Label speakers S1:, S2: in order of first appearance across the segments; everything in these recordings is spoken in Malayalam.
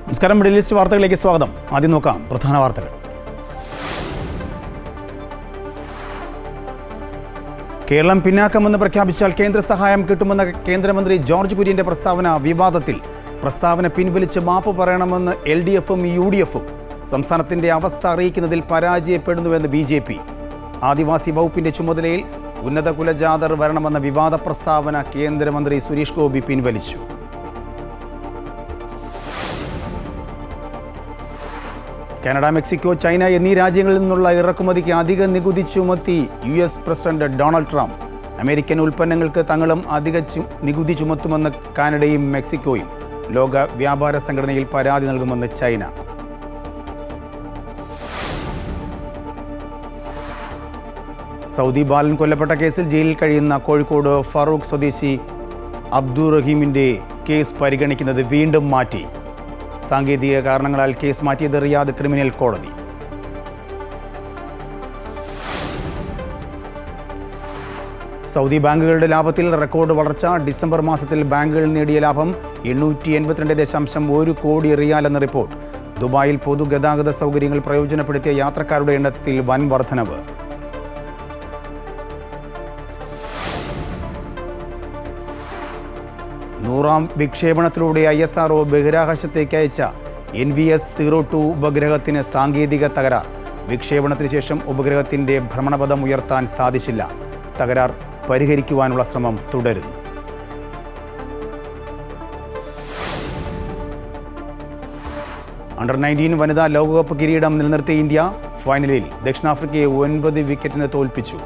S1: നമസ്കാരം, മിഡിൽ ഈസ്റ്റ് വാർത്തകളിലേക്ക് സ്വാഗതം. ആദ്യം നോക്കാം പ്രധാന വാർത്തകൾ. കേരളം പിന്നാക്കമെന്ന് പ്രഖ്യാപിച്ചാൽ കേന്ദ്ര സഹായം കിട്ടുമെന്ന കേന്ദ്രമന്ത്രി ജോർജ് കുര്യന്റെ പ്രസ്താവന വിവാദത്തിൽ. പ്രസ്താവന പിൻവലിച്ച് മാപ്പ് പറയണമെന്ന് LDFും UDFും. സംസ്ഥാനത്തിന്റെ അവസ്ഥ അറിയിക്കുന്നതിൽ പരാജയപ്പെടുന്നുവെന്ന് BJP. ആദിവാസി വകുപ്പിന്റെ ചുമതലയിൽ ഉന്നത കുലജാതർ വരണമെന്ന വിവാദ പ്രസ്താവന കേന്ദ്രമന്ത്രി സുരേഷ് ഗോപി പിൻവലിച്ചു. കാനഡ, മെക്സിക്കോ, ചൈന എന്നീ രാജ്യങ്ങളിൽ നിന്നുള്ള ഇറക്കുമതിക്ക് അധിക നികുതി ചുമത്തി US president Donald Trump. American ഉൽപ്പന്നങ്ങൾക്ക് തങ്ങളും അധിക നികുതി ചുമത്തുമെന്ന് കാനഡയും മെക്സിക്കോയും. ലോക വ്യാപാര സംഘടനയിൽ പരാതി നൽകുമെന്ന് ചൈന. സൗദി ബാലൻ കൊല്ലപ്പെട്ട കേസിൽ ജയിലിൽ കഴിയുന്ന കോഴിക്കോട് ഫറൂഖ് സ്വദേശി അബ്ദുറഹീമിന്റെ കേസ് പരിഗണിക്കുന്നത് വീണ്ടും മാറ്റി. സാങ്കേതിക കാരണങ്ങളാൽ കേസ് മാറ്റിയത് റിയാദ് ക്രിമിനൽ കോടതി. സൗദി ബാങ്കുകളുടെ ലാഭത്തിൽ റെക്കോർഡ് വളർച്ച. ഡിസംബർ മാസത്തിൽ ബാങ്കുകൾ നേടിയ ലാഭം 882.1 കോടി റിയാൽ എന്ന റിപ്പോർട്ട്. ദുബായിൽ പൊതുഗതാഗത സൗകര്യങ്ങൾ പ്രയോജനപ്പെടുത്തിയ യാത്രക്കാരുടെ എണ്ണത്തിൽ വൻ വർധനവ്. നൂറാം വിക്ഷേപണത്തിലൂടെ ISRO ബഹിരാകാശത്തേക്ക് അയച്ച NVS-02 ഉപഗ്രഹത്തിന് സാങ്കേതിക തകരാർ. വിക്ഷേപണത്തിന് ശേഷം ഉപഗ്രഹത്തിന്റെ ഭ്രമണപഥം ഉയർത്താൻ സാധിച്ചില്ല. തകരാർ പരിഹരിക്കുവാനുള്ള ശ്രമം തുടരുന്നു. അണ്ടർ-19 വനിതാ ലോകകപ്പ് കിരീടം നിലനിർത്തിയ ഇന്ത്യ ഫൈനലിൽ ദക്ഷിണാഫ്രിക്കയെ 9 വിക്കറ്റിന് തോൽപ്പിച്ചു.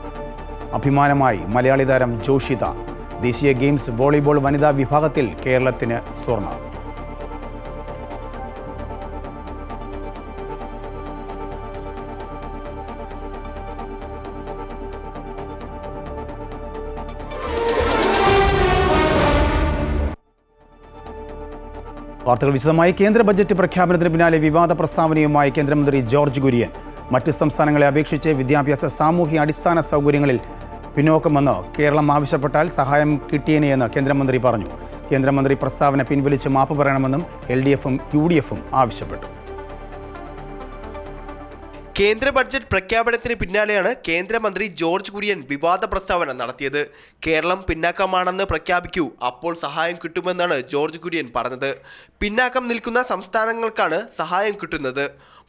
S1: അഭിമാനമായി മലയാളി താരം ജോഷിത. ദേശീയ ഗെയിംസ് വോളിബോൾ വനിതാ വിഭാഗത്തിൽ കേരളത്തിന് സ്വർണം. വാർത്തകൾ വിശദമായി. കേന്ദ്ര ബജറ്റ് പ്രഖ്യാപനത്തിന് പിന്നാലെ വിവാദ പ്രസ്താവനയുമായി കേന്ദ്രമന്ത്രി ജോർജ് കുര്യൻ. മറ്റ് സംസ്ഥാനങ്ങളെ അപേക്ഷിച്ച് വിദ്യാഭ്യാസ, സാമൂഹ്യ അടിസ്ഥാന സൗകര്യങ്ങളിൽ പിന്നോക്കമെന്ന് കേരളം ആവശ്യപ്പെട്ടാൽ സഹായം കിട്ടിയേനെയെന്ന് കേന്ദ്രമന്ത്രി പറഞ്ഞു. കേന്ദ്രമന്ത്രി പ്രസ്താവന പിൻവലിച്ച് മാപ്പ് പറയണമെന്നും LDFും UDFും ആവശ്യപ്പെട്ടു.
S2: കേന്ദ്ര ബഡ്ജറ്റ് പ്രഖ്യാപനത്തിന് പിന്നാലെയാണ് കേന്ദ്രമന്ത്രി ജോർജ് കുര്യൻ വിവാദ പ്രസ്താവന നടത്തിയത്. കേരളം പിന്നാക്കമാണെന്ന് പ്രഖ്യാപിക്കൂ, അപ്പോൾ സഹായം കിട്ടുമെന്നാണ് ജോർജ് കുര്യൻ പറഞ്ഞത്. പിന്നാക്കം നിൽക്കുന്ന സംസ്ഥാനങ്ങൾക്കാണ് സഹായം കിട്ടുന്നത്.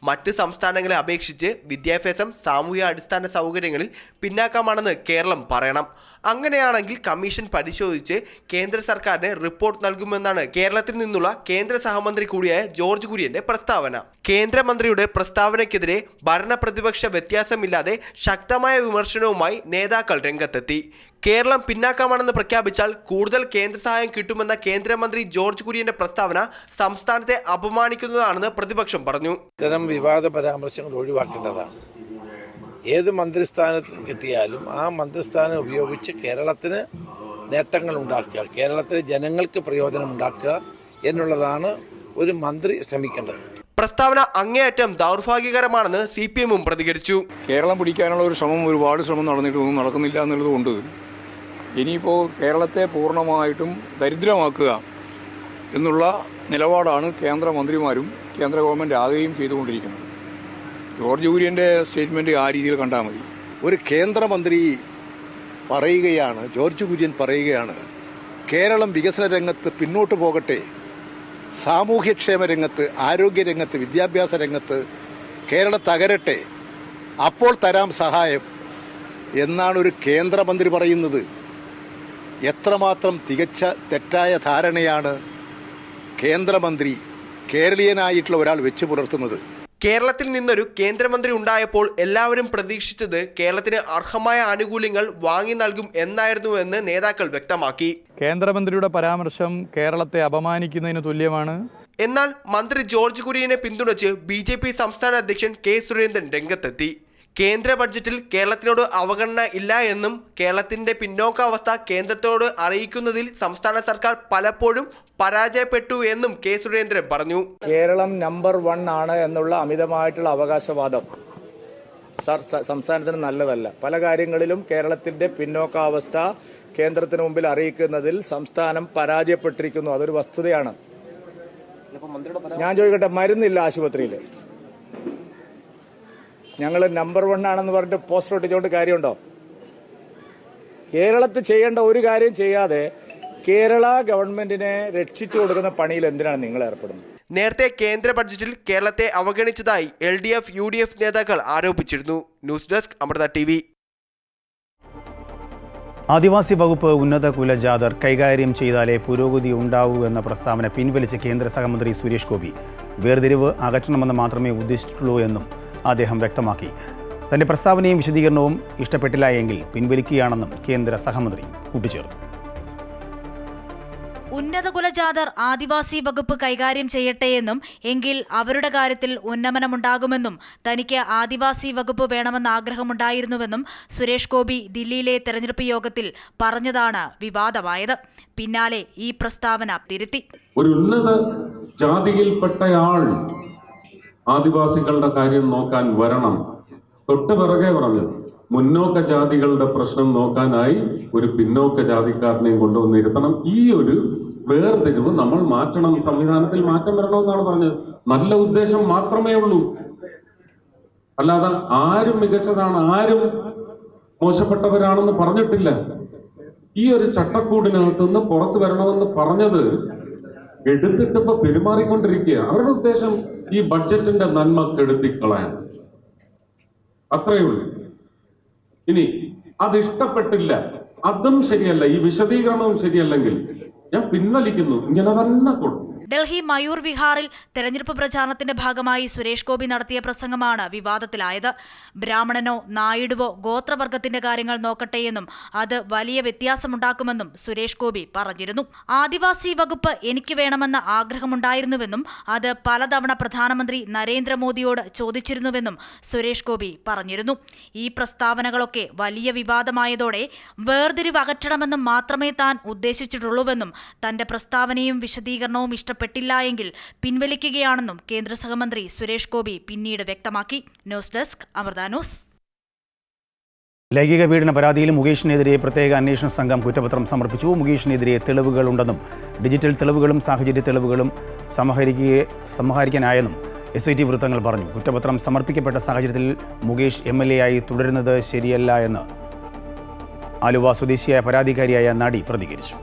S2: മറ്റ് സംസ്ഥാനങ്ങളെ അപേക്ഷിച്ച് വിദ്യാഭ്യാസം, സാമൂഹിക അടിസ്ഥാന സൗകര്യങ്ങളിൽ പിന്നാക്കമാണെന്ന് കേരളം പറയണം. അങ്ങനെയാണെങ്കിൽ കമ്മീഷൻ പരിശോധിച്ച് കേന്ദ്ര സർക്കാരിന് റിപ്പോർട്ട് നൽകുമെന്നാണ് കേരളത്തിൽ നിന്നുള്ള കേന്ദ്ര സഹമന്ത്രി കൂടിയായ ജോർജ് കുര്യന്റെ പ്രസ്താവന. കേന്ദ്രമന്ത്രിയുടെ പ്രസ്താവനയ്ക്കെതിരെ ഭരണപ്രതിപക്ഷ വ്യത്യാസമില്ലാതെ ശക്തമായ വിമർശനവുമായി നേതാക്കൾ രംഗത്തെത്തി. കേരളം പിന്നാക്കമാണെന്ന് പ്രഖ്യാപിച്ചാൽ കൂടുതൽ കേന്ദ്ര സഹായം കിട്ടുമെന്ന കേന്ദ്രമന്ത്രി ജോർജ് കുര്യന്റെ പ്രസ്താവന സംസ്ഥാനത്തെ അപമാനിക്കുന്നതാണെന്ന് പ്രതിപക്ഷം പറഞ്ഞു.
S3: ഇത്തരം വിവാദ പരാമർശങ്ങൾ ഒഴിവാക്കേണ്ടതാണ്. ഏത് മന്ത്രിസ്ഥാനത്ത് കിട്ടിയാലും ആ മന്ത്രിസ്ഥാനം ഉപയോഗിച്ച് കേരളത്തിന് നേട്ടങ്ങൾ ഉണ്ടാക്കുക, കേരളത്തിലെ ജനങ്ങൾക്ക് പ്രയോജനം ഉണ്ടാക്കുക എന്നുള്ളതാണ് ഒരു മന്ത്രി ശ്രമിക്കേണ്ടത്.
S2: പ്രസ്താവന അങ്ങേയറ്റം ദൗർഭാഗ്യകരമാണെന്ന് CPMും പ്രതികരിച്ചു.
S4: കേരളം പിടിക്കാനുള്ള ഒരു ഒരുപാട് ശ്രമം നടന്നിട്ടൊന്നും നടക്കുന്നില്ല എന്നുള്ളതുകൊണ്ട് ഇനിയിപ്പോൾ കേരളത്തെ പൂർണ്ണമായിട്ടും ദരിദ്രമാക്കുക എന്നുള്ള നിലപാടാണ് കേന്ദ്രമന്ത്രിമാരും കേന്ദ്ര ഗവൺമെൻറ് ആകുകയും ചെയ്തുകൊണ്ടിരിക്കുന്നത്. ജോർജ് കുര്യൻ്റെ സ്റ്റേറ്റ്മെൻറ്റ് ആ രീതിയിൽ കണ്ടാൽ മതി.
S5: ഒരു കേന്ദ്രമന്ത്രി പറയുകയാണ്, ജോർജ് കുര്യൻ പറയുകയാണ്, കേരളം വികസന രംഗത്ത് പിന്നോട്ട് പോകട്ടെ, സാമൂഹ്യക്ഷേമ രംഗത്ത്, ആരോഗ്യരംഗത്ത്, വിദ്യാഭ്യാസ രംഗത്ത് കേരളം തകരട്ടെ, അപ്പോൾ തരാം സഹായം എന്നാണ് ഒരു കേന്ദ്രമന്ത്രി പറയുന്നത്. എത്രമാത്രം തികച്ച തെറ്റായ ധാരണയാണ് കേന്ദ്രമന്ത്രി, കേരളീയനായിട്ടുള്ള ഒരാൾ വെച്ച് പുലർത്തുന്നത്.
S2: കേരളത്തിൽ നിന്നൊരു കേന്ദ്രമന്ത്രി ഉണ്ടായപ്പോൾ എല്ലാവരും പ്രതീക്ഷിച്ചത് കേരളത്തിന് അർഹമായ ആനുകൂല്യങ്ങൾ വാങ്ങി നൽകും എന്നായിരുന്നുവെന്ന് നേതാക്കൾ വ്യക്തമാക്കി.
S6: കേന്ദ്രമന്ത്രിയുടെ പരാമർശം കേരളത്തെ അപമാനിക്കുന്നതിന് തുല്യമാണ്.
S2: എന്നാൽ മന്ത്രി ജോർജ് കുര്യനെ പിന്തുണച്ച് BJP സംസ്ഥാന അധ്യക്ഷൻ K. സുരേന്ദ്രൻ രംഗത്തെത്തി. കേന്ദ്ര ബഡ്ജറ്റിൽ കേരളത്തിനോട് അവഗണന ഇല്ല എന്നും കേരളത്തിന്റെ പിന്നോക്കാവസ്ഥ കേന്ദ്രത്തോട് അറിയിക്കുന്നതിൽ സംസ്ഥാന സർക്കാർ പലപ്പോഴും പരാജയപ്പെട്ടു എന്നും K. സുരേന്ദ്രൻ പറഞ്ഞു.
S7: കേരളം നമ്പർ 1 ആണ് എന്നുള്ള അമിതമായിട്ടുള്ള അവകാശവാദം സംസ്ഥാനത്തിന് നല്ലതല്ല. പല കാര്യങ്ങളിലും കേരളത്തിന്റെ പിന്നോക്കാവസ്ഥ കേന്ദ്രത്തിന് മുമ്പിൽ അറിയിക്കുന്നതിൽ സംസ്ഥാനം പരാജയപ്പെട്ടിരിക്കുന്നു. അതൊരു വസ്തുതയാണ്. ഞാൻ ചോദിക്കട്ടെ, മരുന്നില്ല ആശുപത്രിയിൽ, ഞങ്ങൾ നമ്പർ 1 ആണെന്ന് പറഞ്ഞിട്ട് പോസ്റ്റർ ഒട്ടിച്ചുകൊണ്ട് കാര്യമുണ്ടോ? കേരളത്തിൽ ചെയ്യേണ്ട ഒരു കാര്യം ചെയ്യാതെ കേരള ഗവൺമെന്റിനെ രക്ഷിച്ചു കൊടുക്കുന്ന പണിയിൽ എന്തിനാണ് നിങ്ങൾ ഏർപ്പെടുന്നത്?
S2: നേരത്തെ കേന്ദ്ര ബഡ്ജറ്റിൽ കേരളത്തെ അവഗണിച്ചതായി LDF, UDF നേതാക്കൾ ആരോപിച്ചിരുന്നു. News desk Amrita TV.
S1: ആദിവാസി വകുപ്പ് ഉന്നത കുലജാതർ കൈകാര്യം ചെയ്താലേ പുരോഗതി ഉണ്ടാവൂ എന്ന പ്രസ്താവന പിൻവലിച്ച് കേന്ദ്ര സഹമന്ത്രി സുരേഷ് ഗോപി വേർതിരിവ് അകറ്റണമെന്ന് മാത്രമേ ഉദ്ദേശിച്ചിട്ടുള്ളൂ എന്നും അദ്ദേഹം വ്യക്തമാക്കി. തന്റെ പ്രസ്താവനയും വിശദീകരണവും ഇഷ്ടപ്പെട്ടില്ല എങ്കിൽ പിൻവലിക്കുകയാണെന്നും കേന്ദ്ര സഹമന്ത്രി കൂട്ടിച്ചേർത്തു.
S8: ഉന്നത കുലജാതർ ആദിവാസി വകുപ്പ് കൈകാര്യം ചെയ്യട്ടെയെന്നും എങ്കിൽ അവരുടെ കാര്യത്തിൽ ഉന്നമനമുണ്ടാകുമെന്നും തനിക്ക് ആദിവാസി വകുപ്പ് വേണമെന്ന ആഗ്രഹമുണ്ടായിരുന്നുവെന്നും സുരേഷ് ഗോപി ദില്ലിയിലെ തെരഞ്ഞെടുപ്പ് യോഗത്തിൽ പറഞ്ഞതാണ് വിവാദമായത്. പിന്നാലെ ഈ പ്രസ്താവന തിരുത്തി.
S9: ഒരു ഉന്നത ജാതിയിൽപ്പെട്ടയാൾ ആദിവാസികളുടെ കാര്യം നോക്കാൻ വരണം. തൊട്ട് പിറകെ പറഞ്ഞു മുന്നോക്ക ജാതികളുടെ പ്രശ്നം നോക്കാനായി ഒരു പിന്നോക്ക ജാതിക്കാരനെയും കൊണ്ടുവന്നിരുത്തണം. ഈ ഒരു വേർതിരിവ് നമ്മൾ മാറ്റണം, സംവിധാനത്തിൽ മാറ്റം വരണമെന്നാണ് പറഞ്ഞത്. നല്ല ഉദ്ദേശം മാത്രമേ ഉള്ളൂ. അല്ലാതെ ആരും മികച്ചതാണ്, ആരും മോശപ്പെട്ടവരാണെന്ന് പറഞ്ഞിട്ടില്ല. ഈ ഒരു ചട്ടക്കൂടിനകത്ത് നിന്ന് പുറത്തു വരണമെന്ന് പറഞ്ഞത് എടുത്തിട്ടിപ്പോ പെരുമാറിക്കൊണ്ടിരിക്കുക. അവരുടെ ഉദ്ദേശം ഈ ബഡ്ജറ്റിന്റെ നന്മ കെടുത്തിക്കളയാൻ, അത്രയേ ഉള്ളൂ. ഇനി അത് ഇഷ്ടപ്പെട്ടില്ല, അതും ശരിയല്ല, ഈ വിശദീകരണവും ശരിയല്ലെങ്കിൽ ഞാൻ പിൻവലിക്കുന്നു, ഇങ്ങനെ തന്നെ കൊടുക്കും.
S8: ഡൽഹി മയൂർ വിഹാറിൽ തെരഞ്ഞെടുപ്പ് പ്രചാരണത്തിന്റെ ഭാഗമായി സുരേഷ് ഗോപി നടത്തിയ പ്രസംഗമാണ് വിവാദത്തിലായത്. ബ്രാഹ്മണനോ നായിഡുവോ ഗോത്രവർഗത്തിന്റെ കാര്യങ്ങൾ നോക്കട്ടെയെന്നും അത് വലിയ വ്യത്യാസമുണ്ടാക്കുമെന്നും സുരേഷ് ഗോപി പറഞ്ഞിരുന്നു. ആദിവാസി വകുപ്പ് എനിക്ക് വേണമെന്ന ആഗ്രഹമുണ്ടായിരുന്നുവെന്നും അത് പലതവണ പ്രധാനമന്ത്രി നരേന്ദ്രമോദിയോട് ചോദിച്ചിരുന്നുവെന്നും സുരേഷ് ഗോപി പറഞ്ഞിരുന്നു. ഈ പ്രസ്താവനകളൊക്കെ വലിയ വിവാദമായതോടെ വേർതിരിവ് അകറ്റണമെന്നും മാത്രമേ താൻ ഉദ്ദേശിച്ചിട്ടുള്ളൂവെന്നും തന്റെ പ്രസ്താവനയും വിശദീകരണവും ഇഷ്ടപ്പെട്ടില്ല എങ്കിൽ പിൻവലിക്കുകയാണെന്നും കേന്ദ്ര സഹമന്ത്രി സുരേഷ് ഗോപി പിന്നീട് വ്യക്തമാക്കി. News desk Amrita news.
S1: ലൈംഗിക പീഡന പരാതിയിൽ മുകേഷിനെതിരെ പ്രത്യേക അന്വേഷണ സംഘം കുറ്റപത്രം സമർപ്പിച്ചു. മുകേഷിനെതിരെ തെളിവുകളുണ്ടെന്നും ഡിജിറ്റൽ തെളിവുകളും സാഹചര്യ തെളിവുകളും സമാഹരിക്കാനായെന്നും SIT വൃത്തങ്ങൾ പറഞ്ഞു. കുറ്റപത്രം സമർപ്പിക്കപ്പെട്ട സാഹചര്യത്തിൽ മുകേഷ് MLA ആയി തുടരുന്നത് ശരിയല്ല എന്ന് ആലുവ സ്വദേശിയായ പരാതിക്കാരിയായ നടി പ്രതികരിച്ചു.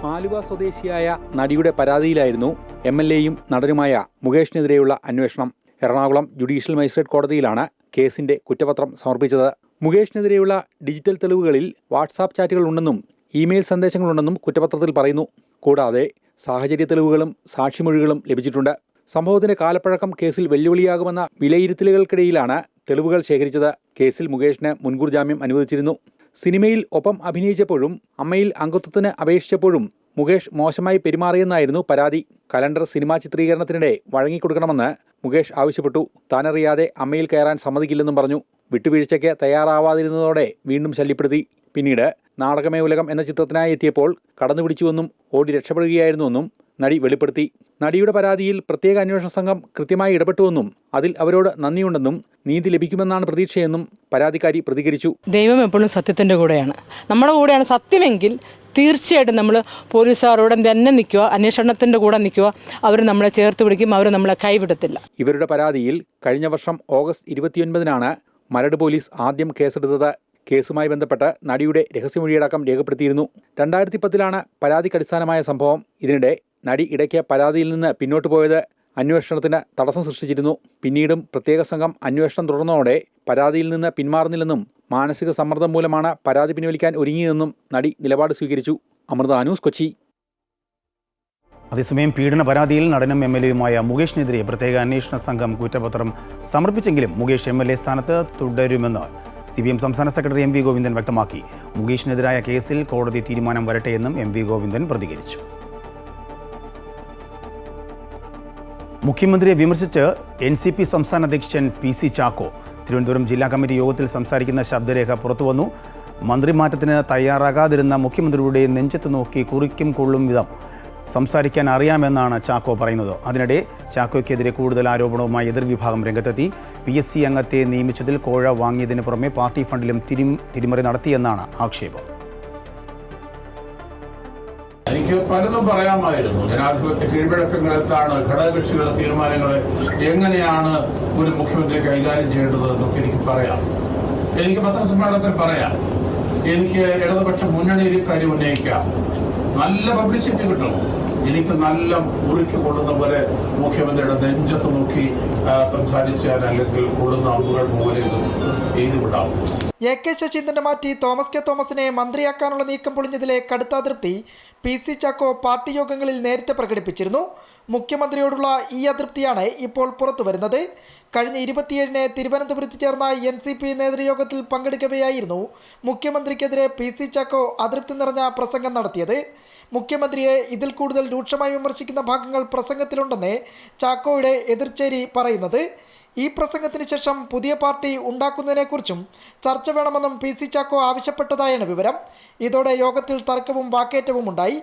S7: ആലുവ സ്വദേശിയായ നടിയുടെ പരാതിയിലായിരുന്നു MLAയും നടനുമായ മുകേഷിനെതിരെയുള്ള അന്വേഷണം. എറണാകുളം ജുഡീഷ്യൽ മജിസ്ട്രേറ്റ് കോടതിയിലാണ് കേസിന്റെ കുറ്റപത്രം സമർപ്പിച്ചത്. മുകേഷിനെതിരെയുള്ള ഡിജിറ്റൽ തെളിവുകളിൽ വാട്സാപ്പ് ചാറ്റുകൾ ഉണ്ടെന്നും ഇമെയിൽ സന്ദേശങ്ങളുണ്ടെന്നും കുറ്റപത്രത്തിൽ പറയുന്നു. കൂടാതെ സാഹചര്യ തെളിവുകളും സാക്ഷിമൊഴികളും ലഭിച്ചിട്ടുണ്ട്. സംഭവത്തിന്റെ കാലപ്പഴക്കം കേസിൽ വെല്ലുവിളിയാകുമെന്ന വിലയിരുത്തലുകൾക്കിടയിലാണ് തെളിവുകൾ ശേഖരിച്ചത്. കേസിൽ മുകേഷിന് മുൻകൂർ ജാമ്യം അനുവദിച്ചിരുന്നു. സിനിമയിൽ ഒപ്പം അഭിനയിച്ചപ്പോഴും അമ്മയിൽ അംഗത്വത്തിന് അപേക്ഷിച്ചപ്പോഴും മുകേഷ് മോശമായി പെരുമാറിയെന്നായിരുന്നു പരാതി. കലണ്ടർ സിനിമാ ചിത്രീകരണത്തിനിടെ വഴങ്ങിക്കൊടുക്കണമെന്ന് മുകേഷ് ആവശ്യപ്പെട്ടു. താനറിയാതെ അമ്മയിൽ കയറാൻ സമ്മതിക്കില്ലെന്നും പറഞ്ഞു. വിട്ടുവീഴ്ചയ്ക്ക് തയ്യാറാവാതിരുന്നതോടെ വീണ്ടും ശല്യപ്പെടുത്തി. പിന്നീട് നാടകമേ ഉലകം എന്ന ചിത്രത്തിനായി എത്തിയപ്പോൾ കടന്നുപിടിച്ചുവെന്നും ഓടി രക്ഷപ്പെടുകയായിരുന്നുവെന്നും നടി വെളിപ്പെടുത്തി. നടിയുടെ പരാതിയിൽ പ്രത്യേക അന്വേഷണ സംഘം കൃത്യമായി ഇടപെട്ടുവെന്നും അതിൽ അവരോട് നന്ദിയുണ്ടെന്നും നീതി ലഭിക്കുമെന്നാണ് പ്രതീക്ഷയെന്നും പരാതിക്കാരി പ്രതികരിച്ചു.
S10: ദൈവം എപ്പോഴും സത്യത്തിൻ്റെ കൂടെയാണ്, നമ്മുടെ കൂടെയാണ്. സത്യമെങ്കിൽ തീർച്ചയായിട്ടും നമ്മൾ പോലീസുകാരോട് തന്നെ നിൽക്കുക, അന്വേഷണത്തിൻ്റെ കൂടെ നിൽക്കുക. അവർ നമ്മളെ ചേർത്ത് പിടിക്കും, അവർ നമ്മളെ കൈവിടത്തില്ല.
S7: ഇവരുടെ പരാതിയിൽ കഴിഞ്ഞ വർഷം ഓഗസ്റ്റ് 29-നാണ് മരട് പോലീസ് ആദ്യം കേസെടുത്തത്. കേസുമായി ബന്ധപ്പെട്ട് നടിയുടെ രഹസ്യമൊഴിയടക്കം രേഖപ്പെടുത്തിയിരുന്നു. 2010-ലാണ് പരാതിക്കടിസ്ഥാനമായ സംഭവം. ഇതിനിടെ നടി ഇടയ്ക്ക് പരാതിയിൽ നിന്ന് പിന്നോട്ട് പോയത് അന്വേഷണത്തിന് തടസ്സം സൃഷ്ടിച്ചിരുന്നു. പിന്നീടും പ്രത്യേക സംഘം അന്വേഷണം തുടർന്നതോടെ പരാതിയിൽ നിന്ന് പിന്മാറുന്നില്ലെന്നും മാനസിക സമ്മർദ്ദം മൂലമാണ് പരാതി പിൻവലിക്കാൻ ഒരുങ്ങിയതെന്നും നടി നിലപാട് സ്വീകരിച്ചു. അമൃത ന്യൂസ്, കൊച്ചി.
S1: അതേസമയം പീഡന പരാതിയിൽ നടനും MLAയുമായ മുകേഷിനെതിരെ പ്രത്യേക അന്വേഷണ സംഘം കുറ്റപത്രം സമർപ്പിച്ചെങ്കിലും മുകേഷ് MLA സ്ഥാനത്ത് തുടരുമെന്ന് CPM സംസ്ഥാന സെക്രട്ടറി MV ഗോവിന്ദൻ വ്യക്തമാക്കി. മുകേഷിനെതിരായ കേസിൽ കോടതി തീരുമാനം വരട്ടെയെന്നും MV ഗോവിന്ദൻ പ്രതികരിച്ചു. മുഖ്യമന്ത്രിയെ വിമർശിച്ച് NCP സംസ്ഥാന അധ്യക്ഷൻ PC ചാക്കോ തിരുവനന്തപുരം ജില്ലാ കമ്മിറ്റി യോഗത്തിൽ സംസാരിക്കുന്ന ശബ്ദരേഖ പുറത്തുവന്നു. മന്ത്രിമാറ്റത്തിന് തയ്യാറാകാതിരുന്ന മുഖ്യമന്ത്രിയുടെ നെഞ്ചത്ത് നോക്കി കുറിക്കും കൊള്ളും വിധം സംസാരിക്കാൻ അറിയാമെന്നാണ് ചാക്കോ പറയുന്നത്. അതിനിടെ ചാക്കോയ്ക്കെതിരെ കൂടുതൽ ആരോപണവുമായി എതിർവിഭാഗം രംഗത്തെത്തി. PSC അംഗത്തെ നിയമിച്ചതിൽ കോഴ വാങ്ങിയതിന് പുറമെ പാർട്ടി ഫണ്ടിലും തിരിമറി നടത്തിയെന്നാണ് ആക്ഷേപം.
S11: എനിക്ക് പലതും പറയാമായിരുന്നു. ജനാധിപത്യ കീഴ്വഴക്കങ്ങൾ എന്താണ്, ഘടകകക്ഷികളുടെ തീരുമാനങ്ങൾ എങ്ങനെയാണ് ഒരു മുഖ്യമന്ത്രി കൈകാര്യം ചെയ്യേണ്ടത് എന്നൊക്കെ എനിക്ക് പറയാം. എനിക്ക് പത്രസമ്മേളനത്തിൽ പറയാം. എനിക്ക് ഇടതുപക്ഷ മുന്നണിയിൽ കാര്യം ഉന്നയിക്കാം. നല്ല പബ്ലിസിറ്റി കിട്ടും. എനിക്ക് നല്ല മുറിക്ക് കൊള്ളുന്ന പോലെ മുഖ്യമന്ത്രിയുടെ നെഞ്ചത്ത് നോക്കി സംസാരിച്ചാൽ അല്ലെങ്കിൽ കൊള്ളുന്ന അമ്പുകൾ പോലെ എഴുതി വിടാം.
S12: AK ശശീന്ദ്രനെ മാറ്റി തോമസ് കെ തോമസിനെ മന്ത്രിയാക്കാനുള്ള നീക്കം പൊളിഞ്ഞതിലെ കടുത്ത അതൃപ്തി PC ചാക്കോ പാർട്ടി യോഗങ്ങളിൽ നേരത്തെ പ്രകടിപ്പിച്ചിരുന്നു. മുഖ്യമന്ത്രിയോടുള്ള ഈ അതൃപ്തിയാണ് ഇപ്പോൾ പുറത്തു വരുന്നത്. കഴിഞ്ഞ 27-ന് തിരുവനന്തപുരത്ത് ചേർന്ന NCP നേതൃയോഗത്തിൽ പങ്കെടുക്കവെയായിരുന്നു മുഖ്യമന്ത്രിക്കെതിരെ PC ചാക്കോ അതൃപ്തി നിറഞ്ഞ പ്രസംഗം നടത്തിയത്. മുഖ്യമന്ത്രിയെ ഇതിൽ കൂടുതൽ രൂക്ഷമായി വിമർശിക്കുന്ന ഭാഗങ്ങൾ പ്രസംഗത്തിലുണ്ടെന്ന് ചാക്കോയുടെ എതിർചേരി പറയുന്നത്. ഈ പ്രസംഗത്തിന് ശേഷം പുതിയ പാർട്ടി ഉണ്ടാക്കുന്നതിനെക്കുറിച്ചും ചർച്ച വേണമെന്നും PC ചാക്കോ ആവശ്യപ്പെട്ടതായാണ് വിവരം. ഇതോടെ യോഗത്തിൽ തർക്കവും വാക്കേറ്റവും ഉണ്ടായി.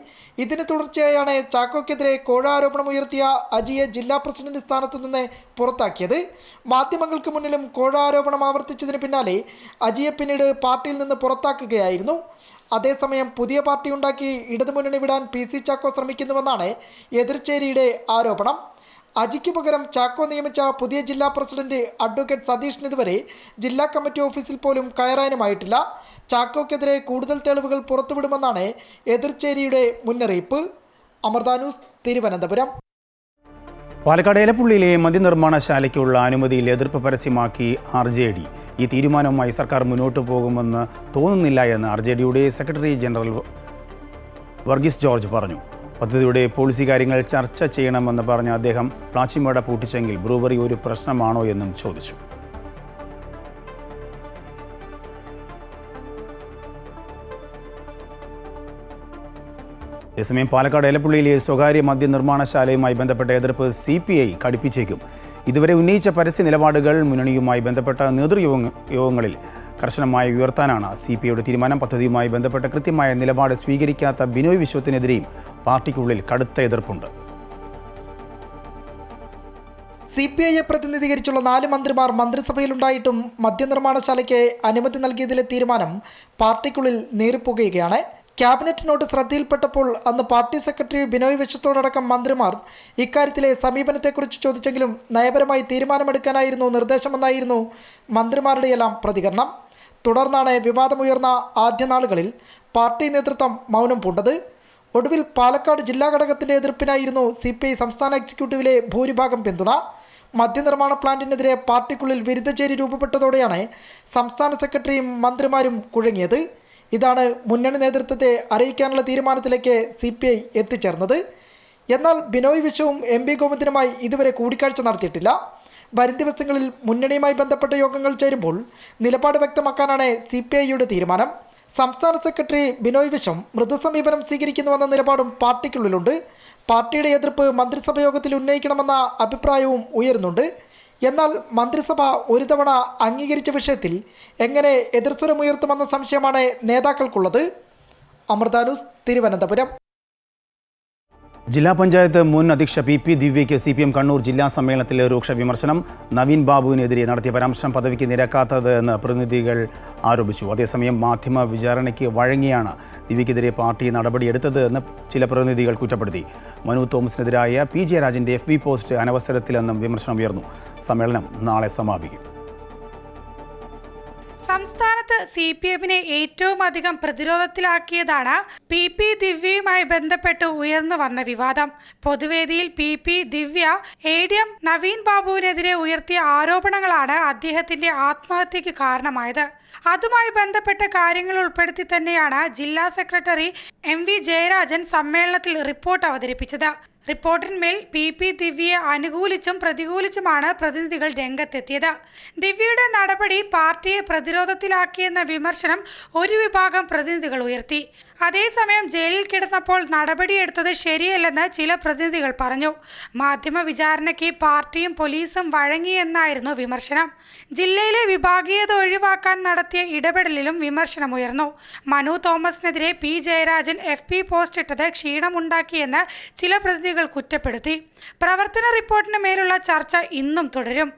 S12: ഇതിന് തുടർച്ചയായാണ് ചാക്കോയ്ക്കെതിരെ കോഴ ആരോപണം ഉയർത്തിയ അജിയെ ജില്ലാ പ്രസിഡന്റ് സ്ഥാനത്ത് നിന്ന് പുറത്താക്കിയത്. മാധ്യമങ്ങൾക്ക് മുന്നിലും കോഴ ആരോപണം ആവർത്തിച്ചതിന് പിന്നാലെ അജിയെ പിന്നീട് പാർട്ടിയിൽ നിന്ന് പുറത്താക്കുകയായിരുന്നു. അതേസമയം പുതിയ പാർട്ടി ഉണ്ടാക്കി ഇടതുമുന്നണി വിടാൻ PC ചാക്കോ ശ്രമിക്കുന്നുവെന്നാണ് എതിർചേരിയുടെ ആരോപണം. അജിക്ക് പകരം ചാക്കോ നിയമിച്ച പുതിയ ജില്ലാ പ്രസിഡന്റ് അഡ്വക്കേറ്റ് സതീഷിന് ഇതുവരെ ജില്ലാ കമ്മിറ്റി ഓഫീസിൽ പോലും കയറാനുമായിട്ടില്ല. ചാക്കോക്കെതിരെ കൂടുതൽ തെളിവുകൾ പുറത്തുവിടുമെന്നാണ് എതിർചേരിയുടെ മുന്നറിയിപ്പ്. അമൃത ന്യൂസ്, തിരുവനന്തപുരം.
S1: പാലക്കാട് എലപ്പുള്ളിയിലെ മദ്യനിർമ്മാണശാലയ്ക്കുള്ള അനുമതിയിൽ എതിർപ്പ് പരസ്യമാക്കി RJD. ഈ തീരുമാനവുമായി സർക്കാർ മുന്നോട്ട് പോകുമെന്ന് തോന്നുന്നില്ല എന്ന് RJDയുടെ സെക്രട്ടറി ജനറൽ വർഗീസ് ജോർജ് പറഞ്ഞു. പദ്ധതിയുടെ പോളിസി കാര്യങ്ങൾ ചർച്ച ചെയ്യണമെന്ന് പറഞ്ഞ അദ്ദേഹം പ്ലാച്ചിമേട പൂട്ടിച്ചെങ്കിൽ ബ്രൂവറി ഒരു പ്രശ്നമാണോ എന്നും ചോദിച്ചു. അതേസമയം പാലക്കാട് എലപ്പുള്ളിയിലെ സ്വകാര്യ മദ്യനിർമ്മാണശാലയുമായി ബന്ധപ്പെട്ട എതിർപ്പ് CPI കടുപ്പിച്ചേക്കും. ഇതുവരെ ഉന്നയിച്ച പരസ്യ നിലപാടുകൾ മുന്നണിയുമായി ബന്ധപ്പെട്ട നേതൃയോഗങ്ങളിൽ കർശനമായി ഉയർത്താനാണ് CPIയുടെ തീരുമാനം. പദ്ധതിയുമായി ബന്ധപ്പെട്ട കൃത്യമായ നിലപാട് സ്വീകരിക്കാത്ത ബിനോയ് വിശ്വത്തിനെതിരെയും പാർട്ടിക്കുള്ളിൽ കടുത്ത എതിർപ്പുണ്ട്.
S12: CPIയെ പ്രതിനിധീകരിച്ചുള്ള 4 മന്ത്രിമാർ മന്ത്രിസഭയിലുണ്ടായിട്ടും മദ്യനിർമ്മാണശാലയ്ക്ക് അനുമതി നൽകിയതിലെ തീരുമാനം പാർട്ടിക്കുള്ളിൽ നീറിപ്പുകയാണ്. ക്യാബിനറ്റ് നോട്ട് ശ്രദ്ധയിൽപ്പെട്ടപ്പോൾ അന്ന് പാർട്ടി സെക്രട്ടറി ബിനോയ് വിശ്വത്തോടക്കം മന്ത്രിമാർ ഇക്കാര്യത്തിലെ സമീപനത്തെക്കുറിച്ച് ചോദിച്ചെങ്കിലും നയപരമായി തീരുമാനമെടുക്കാനായിരുന്നു നിർദ്ദേശമെന്നായിരുന്നു മന്ത്രിമാരുടെയെല്ലാം പ്രതികരണം. തുടർന്നാണ് വിവാദമുയർന്ന ആദ്യ നാളുകളിൽ പാർട്ടി നേതൃത്വം മൗനം പൂണ്ടത്. ഒടുവിൽ പാലക്കാട് ജില്ലാ ഘടകത്തിൻ്റെ എതിർപ്പിനായിരുന്നു CPI സംസ്ഥാന എക്സിക്യൂട്ടീവിലെ ഭൂരിഭാഗം പിന്തുണ. മദ്യനിർമ്മാണ പ്ലാന്റിനെതിരെ പാർട്ടിക്കുള്ളിൽ വിരുദ്ധചേരി രൂപപ്പെട്ടതോടെയാണ് സംസ്ഥാന സെക്രട്ടറിയും മന്ത്രിമാരും കുഴങ്ങിയത്. ഇതാണ് മുന്നണി നേതൃത്വത്തെ അറിയിക്കാനുള്ള തീരുമാനത്തിലേക്ക് CPI എത്തിച്ചേർന്നത്. എന്നാൽ ബിനോയ് വിശ്വവും MP ഗോവിന്ദനുമായി ഇതുവരെ കൂടിക്കാഴ്ച നടത്തിയിട്ടില്ല. വരും ദിവസങ്ങളിൽ മുന്നണിയുമായി ബന്ധപ്പെട്ട യോഗങ്ങൾ ചേരുമ്പോൾ നിലപാട് വ്യക്തമാക്കാനാണ് CPIയുടെ തീരുമാനം. സംസ്ഥാന സെക്രട്ടറി ബിനോയ് വിശ്വം മൃദു സമീപനം സ്വീകരിക്കുന്നുവെന്ന നിലപാടും പാർട്ടിക്കുള്ളിലുണ്ട്. പാർട്ടിയുടെ എതിർപ്പ് മന്ത്രിസഭ യോഗത്തിൽ ഉന്നയിക്കണമെന്ന അഭിപ്രായവും ഉയരുന്നുണ്ട്. എന്നാൽ മന്ത്രിസഭ ഒരു തവണ അംഗീകരിച്ച വിഷയത്തിൽ എങ്ങനെ എതിർസ്വരമുയർത്തുമെന്ന സംശയമാണ് നേതാക്കൾക്കുള്ളത്. അമൃത ന്യൂസ്, തിരുവനന്തപുരം.
S1: ജില്ലാ പഞ്ചായത്ത് മുൻ അധ്യക്ഷ PP ദിവ്യയ്ക്ക് CPM കണ്ണൂർ ജില്ലാ സമ്മേളനത്തിൽ രൂക്ഷ വിമർശനം. നവീൻ ബാബുവിനെതിരെ നടത്തിയ പരാമർശം പദവിക്ക് നിരക്കാത്തത് എന്ന് പ്രതിനിധികൾ ആരോപിച്ചു. അതേസമയം മാധ്യമ വിചാരണയ്ക്ക് വഴങ്ങിയാണ് ദിവ്യയ്ക്കെതിരെ പാർട്ടി നടപടിയെടുത്തത് എന്ന് ചില പ്രതിനിധികൾ കുറ്റപ്പെടുത്തി. മനു തോമസിനെതിരായ P ജയരാജൻ്റെ FB പോസ്റ്റ് അനവസരത്തിലെന്നും വിമർശനം ഉയർന്നു. സമ്മേളനം നാളെ സമാപിക്കും.
S13: സംസ്ഥാനത്ത് CPMനെ ഏറ്റവും അധികം പ്രതിരോധത്തിലാക്കിയതാണ് PP ദിവ്യയുമായി ബന്ധപ്പെട്ട് ഉയർന്നു വന്ന വിവാദം. പൊതുവേദിയിൽ PP ദിവ്യ ADM നവീൻ ബാബുവിനെതിരെ ഉയർത്തിയ ആരോപണങ്ങളാണ് അദ്ദേഹത്തിന്റെ ആത്മഹത്യക്ക് കാരണമായത്. അതുമായി ബന്ധപ്പെട്ട കാര്യങ്ങൾ ഉൾപ്പെടുത്തി തന്നെയാണ് ജില്ലാ സെക്രട്ടറി MV ജയരാജൻ സമ്മേളനത്തിൽ റിപ്പോർട്ട് അവതരിപ്പിച്ചത്. റിപ്പോർട്ടിന്മേൽ PP ദിവ്യയെ അനുകൂലിച്ചും പ്രതികൂലിച്ചുമാണ് പ്രതിനിധികൾ രംഗത്തെത്തിയത്. ദിവ്യയുടെ നടപടി പാർട്ടിയെ പ്രതിരോധത്തിലാക്കിയെന്ന വിമർശനം ഒരു വിഭാഗം പ്രതിനിധികൾ ഉയർത്തി. അതേസമയം ജയിലിൽ കിടന്നപ്പോൾ നടപടിയെടുത്തത് ശരിയല്ലെന്ന് ചില പ്രതിനിധികൾ പറഞ്ഞു. മാധ്യമ വിചാരണയ്ക്ക് പാർട്ടിയും പോലീസും വഴങ്ങിയെന്നായിരുന്നു വിമർശനം. ജില്ലയിലെ വിഭാഗീയത ഒഴിവാക്കാൻ നടത്തിയ ഇടപെടലിലും വിമർശനമുയർന്നു. മനു തോമസിനെതിരെ പി ജയരാജൻ FB പോസ്റ്റ് ഇട്ടത് ക്ഷീണമുണ്ടാക്കിയെന്ന് ചില പ്രതിനിധികൾ കുറ്റപ്പെടുത്തി. പ്രവർത്തന റിപ്പോർട്ടിന് മേലുള്ള ചർച്ച ഇന്നും തുടരും.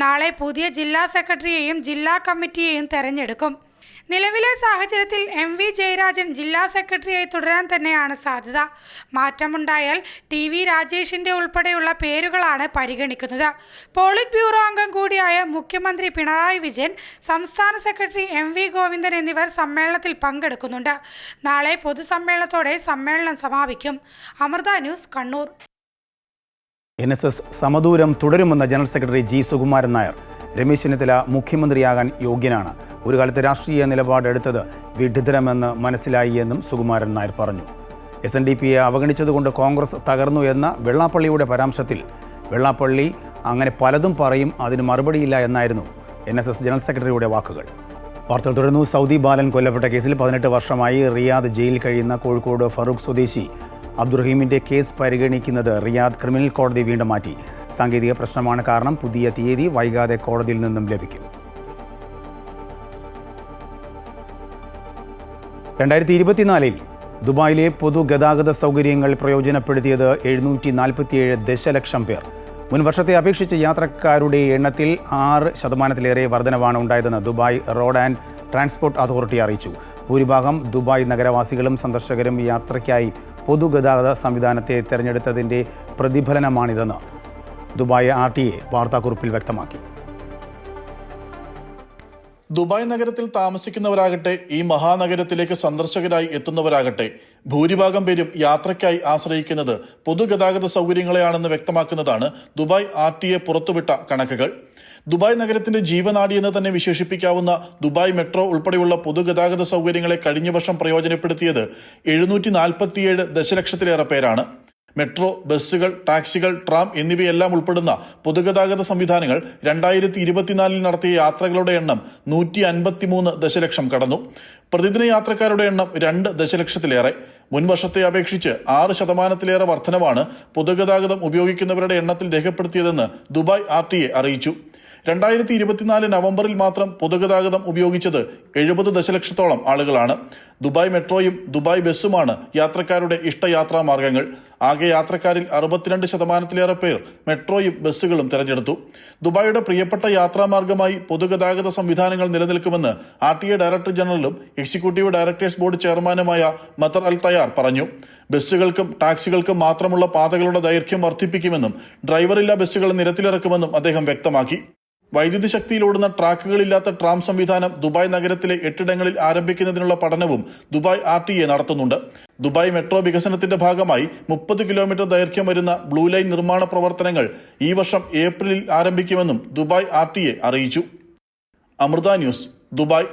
S13: നാളെ പുതിയ ജില്ലാ സെക്രട്ടറിയെയും ജില്ലാ കമ്മിറ്റിയെയും തെരഞ്ഞെടുക്കും. നിലവിലെ സാഹചര്യത്തിൽ MV ജയരാജൻ ജില്ലാ സെക്രട്ടറിയായി തുടരാൻ തന്നെയാണ് സാധ്യത. മാറ്റമുണ്ടായാൽ TV രാജേഷിന്റെ ഉൾപ്പെടെയുള്ള പേരുകളാണ് പരിഗണിക്കുന്നത്. പോളിറ്റ് ബ്യൂറോ അംഗം കൂടിയായ മുഖ്യമന്ത്രി പിണറായി വിജയൻ, സംസ്ഥാന സെക്രട്ടറി MV ഗോവിന്ദൻ എന്നിവർ സമ്മേളനത്തിൽ പങ്കെടുക്കുന്നുണ്ട്. നാളെ പൊതുസമ്മേളനത്തോടെ സമ്മേളനം സമാപിക്കും. അമൃത ന്യൂസ്, കണ്ണൂർ.
S1: NSS സമദൂരം തുടരുമെന്ന general secretary G. Sukumaran Nair. Ramesh Chennithala മുഖ്യമന്ത്രിയാകാൻ യോഗ്യനാണ്. ഒരു കാലത്ത് രാഷ്ട്രീയ നിലപാടെടുത്തത് വിഡ്ഢിതരമെന്ന് മനസ്സിലായി എന്നും സുകുമാരൻ നായർ പറഞ്ഞു. SNDPയെ അവഗണിച്ചതുകൊണ്ട് കോൺഗ്രസ് തകർന്നു എന്ന വെള്ളാപ്പള്ളിയുടെ പരാമർശത്തിൽ വെള്ളാപ്പള്ളി അങ്ങനെ പലതും പറയും, അതിന് മറുപടിയില്ല എന്നായിരുന്നു NSS ജനറൽ സെക്രട്ടറിയുടെ വാക്കുകൾ. വാർത്തകൾ തുടർന്നു. സൗദി ബാലൻ കൊല്ലപ്പെട്ട കേസിൽ 18 വർഷമായി റിയാദ് ജയിലിൽ കഴിയുന്ന കോഴിക്കോട് ഫറൂഖ് സ്വദേശി അബ്ദുറഹീമിൻ്റെ കേസ് പരിഗണിക്കുന്നത് റിയാദ് ക്രിമിനൽ കോടതി വീണ്ടും മാറ്റി. സാങ്കേതിക പ്രശ്നമാണ് കാരണം. പുതിയ തീയതി വൈകാതെ കോടതിയിൽ നിന്നും ലഭിക്കും. 2024 ദുബായിലെ പൊതുഗതാഗത സൗകര്യങ്ങൾ പ്രയോജനപ്പെടുത്തിയത് 747 ദശലക്ഷം പേർ. മുൻ വർഷത്തെ അപേക്ഷിച്ച് യാത്രക്കാരുടെ എണ്ണത്തിൽ 6% വർധനവാണ് ഉണ്ടായതെന്ന് Dubai road and transport authority അറിയിച്ചു. ഭൂരിഭാഗം ദുബായ് നഗരവാസികളും സന്ദർശകരും യാത്രയ്ക്കായി പൊതുഗതാഗത സംവിധാനത്തെ തിരഞ്ഞെടുത്തതിൻ്റെ പ്രതിഫലനമാണിതെന്ന് ദുബായ് RTA വാർത്താക്കുറിപ്പിൽ വ്യക്തമാക്കി.
S14: ദുബായ് നഗരത്തിൽ താമസിക്കുന്നവരാകട്ടെ ഈ മഹാനഗരത്തിലേക്ക് സന്ദർശകരായി എത്തുന്നവരാകട്ടെ ഭൂരിഭാഗം പേരും യാത്രയ്ക്കായി ആശ്രയിക്കുന്നത് പൊതുഗതാഗത സൗകര്യങ്ങളെയാണെന്ന് വ്യക്തമാക്കുന്നതാണ് ദുബായ് RTA പുറത്തുവിട്ട കണക്കുകൾ. ദുബായ് നഗരത്തിന്റെ ജീവനാഡി എന്ന് തന്നെ വിശേഷിപ്പിക്കാവുന്ന ദുബായ് മെട്രോ ഉൾപ്പെടെയുള്ള പൊതുഗതാഗത സൗകര്യങ്ങളെ കഴിഞ്ഞ വർഷം പ്രയോജനപ്പെടുത്തിയത് 747 ദശലക്ഷത്തിലേറെ പേരാണ്. മെട്രോ, ബസ്സുകൾ, ടാക്സികൾ, ട്രാം എന്നിവയെല്ലാം ഉൾപ്പെടുന്ന പൊതുഗതാഗത സംവിധാനങ്ങൾ 2024 നടത്തിയ യാത്രകളുടെ എണ്ണം 153 ദശലക്ഷം കടന്നു. പ്രതിദിന യാത്രക്കാരുടെ എണ്ണം 2 ദശലക്ഷത്തിലേറെ. മുൻ വർഷത്തെ അപേക്ഷിച്ച് 6% വർധനവാണ് പൊതുഗതാഗതം ഉപയോഗിക്കുന്നവരുടെ എണ്ണത്തിൽ രേഖപ്പെടുത്തിയതെന്ന് ദുബായ് RTA അറിയിച്ചു. 2024 നവംബറിൽ മാത്രം പൊതുഗതാഗതം ഉപയോഗിച്ചത് 70 ദശലക്ഷത്തോളം ആളുകളാണ്. ദുബായ് മെട്രോയും ദുബായ് ബസ്സുമാണ് യാത്രക്കാരുടെ ഇഷ്ടയാത്രാ മാർഗങ്ങൾ. ആകെ യാത്രക്കാരിൽ 62% പേർ മെട്രോയും ബസ്സുകളും തിരഞ്ഞെടുത്തു. ദുബായിയുടെ പ്രിയപ്പെട്ട യാത്രാമാർഗമായി പൊതുഗതാഗത സംവിധാനങ്ങൾ നിലനിൽക്കുമെന്ന് RTA ഡയറക്ടർ ജനറലും എക്സിക്യൂട്ടീവ് ഡയറക്ടേഴ്സ് ബോർഡ് ചെയർമാനുമായ മത്തർ അൽ തയ്യാർ പറഞ്ഞു. ബസ്സുകൾക്കും ടാക്സികൾക്കും മാത്രമുള്ള പാതകളുടെ ദൈർഘ്യം വർദ്ധിപ്പിക്കുമെന്നും ഡ്രൈവറില്ലാ ബസ്സുകൾ നിരത്തിലിറക്കുമെന്നും അദ്ദേഹം വ്യക്തമാക്കി. വൈദ്യുതി ശക്തിയിലോടുന്ന ട്രാക്കുകളില്ലാത്ത ട്രാം സംവിധാനം ദുബായ് നഗരത്തിലെ 8 ആരംഭിക്കുന്നതിനുള്ള പഠനവും ദുബായ് RTA നടത്തുന്നുണ്ട്. ദുബായ് മെട്രോ വികസനത്തിന്റെ ഭാഗമായി 30 കിലോമീറ്റർ ദൈർഘ്യം വരുന്ന ബ്ലൂ ലൈൻ നിർമ്മാണ പ്രവർത്തനങ്ങൾ ഈ വർഷം ഏപ്രിലിൽ ആരംഭിക്കുമെന്നും ദുബായ് RTA അറിയിച്ചു. Amrita news, Dubai.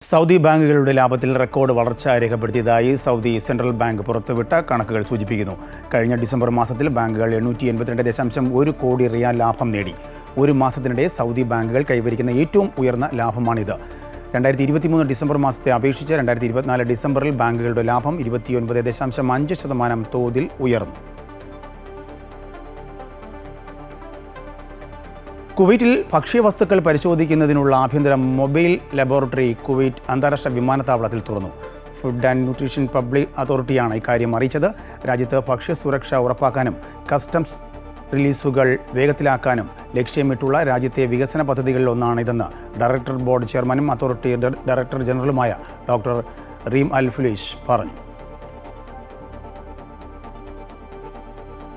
S1: സൗദി ബാങ്കുകളുടെ ലാഭത്തിൽ റെക്കോർഡ് വളർച്ച രേഖപ്പെടുത്തിയതായി സൗദി സെൻട്രൽ ബാങ്ക് പുറത്തുവിട്ട കണക്കുകൾ സൂചിപ്പിക്കുന്നു. കഴിഞ്ഞ ഡിസംബർ മാസത്തിൽ ബാങ്കുകൾ 882.1 കോടി റിയാൽ ലാഭം നേടി. ഒരു മാസത്തിനിടെ സൗദി ബാങ്കുകൾ കൈവരിക്കുന്ന ഏറ്റവും ഉയർന്ന ലാഭമാണിത്. 2023 ഡിസംബർ മാസത്തെ അപേക്ഷിച്ച് 2024 ഡിസംബറിൽ ബാങ്കുകളുടെ ലാഭം 29.5% തോതിൽ ഉയർന്നു. കുവൈറ്റിൽ ഭക്ഷ്യവസ്തുക്കൾ പരിശോധിക്കുന്നതിനുള്ള ആഭ്യന്തര മൊബൈൽ ലബോറട്ടറി കുവൈറ്റ് അന്താരാഷ്ട്ര വിമാനത്താവളത്തിൽ തുറന്നു. ഫുഡ് ആൻഡ് ന്യൂട്രീഷൻ പബ്ലിക് അതോറിറ്റിയാണ് ഇക്കാര്യം അറിയിച്ചത്. രാജ്യത്ത് ഭക്ഷ്യസുരക്ഷ ഉറപ്പാക്കാനും കസ്റ്റംസ് റിലീസുകൾ വേഗത്തിലാക്കാനും ലക്ഷ്യമിട്ടുള്ള രാജ്യത്തെ വികസന പദ്ധതികളിലൊന്നാണിതെന്ന് ഡയറക്ടർ ബോർഡ് ചെയർമാനും അതോറിറ്റി ഡയറക്ടർ ജനറലുമായ ഡോക്ടർ റീം അൽ ഫുലൈഷ് പറഞ്ഞു.